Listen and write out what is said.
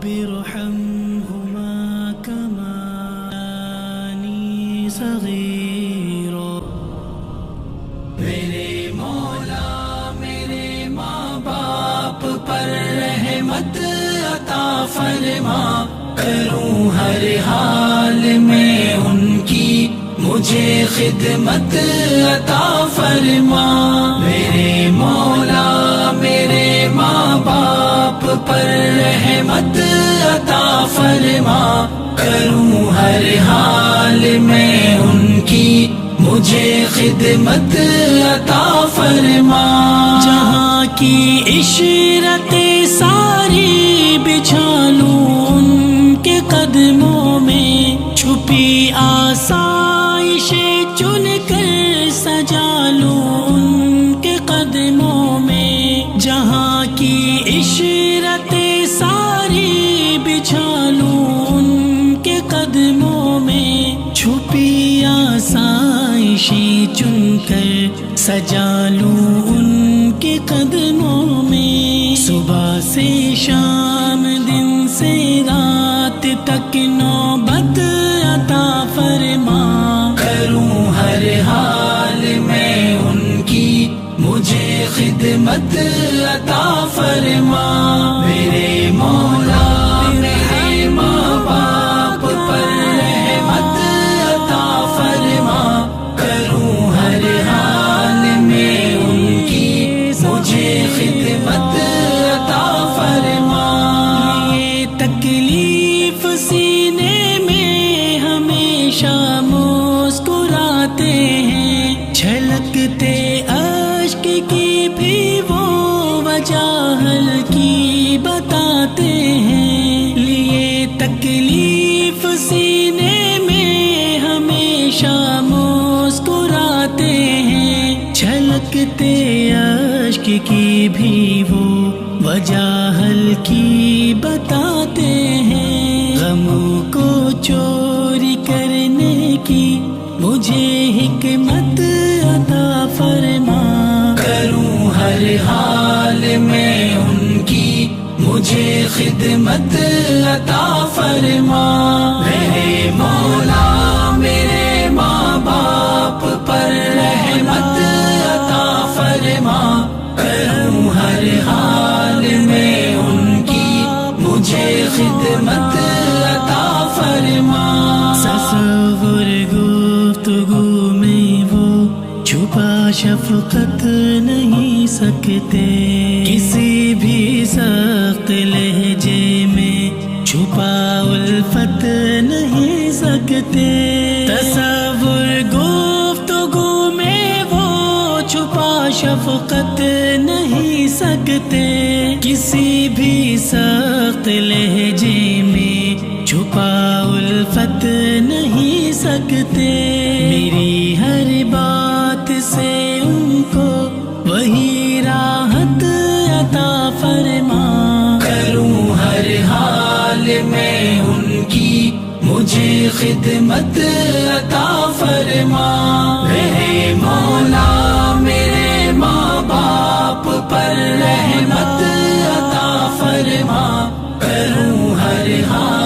رب ارحمهما كما ربياني صغيرا۔ میرے مولا میرے ماں باپ پر رحمت عطا فرما، کروں ہر حال میں ان کی مجھے خدمت عطا فرما۔ میرے مولا میرے ماں باپ پر رحمت عطا فرما، کروں ہر حال میں ان کی مجھے خدمت عطا فرما۔ جہاں کی عشرتیں ساری بچھا لوں ان کے قدموں میں، چھپی آسائشیں چن کر سجا لوں ان کے قدموں میں۔ جہاں کی عشرتیں ساری بچھا لوں ان کے قدموں میں، چھپی آسائشیں چن کر سجا لوں ان کے قدموں میں۔ صبح سے شام دن سے رات تک نوبت عطا فرما، کروں ہر حال میں ان کی مجھے خدمت عطا فرما۔ میرے مولا میرے ماں باپ پر رحمت عطا فرما، کروں ہر حال میں ان کی مجھے خدمت عطا فرما۔ یہ تکلیف سینے میں ہمیشہ مسکراتے ہیں، چھلکتے اشک کی بھی وہ وجہ ہلکی بتاتے ہیں۔ لیے تکلیف سینے میں ہمیشہ مسکراتے ہیں، چھلکتے اشک کی بھی وہ وجہ ہلکی بتاتے ہیں۔ غموں کو چوری کرنے کی مجھے حکمت عطا فرما، کروں ہر حال میں ان کی مجھے خدمت عطا فرما۔ میرے مولا میرے ماں باپ پر رحمت عطا فرما، کروں ہر حال میں ان کی مجھے خدمت عطا فرما۔ تصور گفتگو میں وہ چھپا شفقت نہیں سکتے، کسی بھی سخت لہجے میں چھپا الفت نہیں سکتے۔ تصور گفتگو میں وہ چھپا شفقت نہیں سکتے، کسی بھی سخت لہجے میں چھپا الفت نہیں سکتے۔ میری ہر بات سے ان کو وہی راحت عطا فرما، کروں ہر حال میں ان کی مجھے خدمت عطا فرما۔ میرے مولا میرے ماں باپ پر رحمت عطا فرما، کروں ہر حال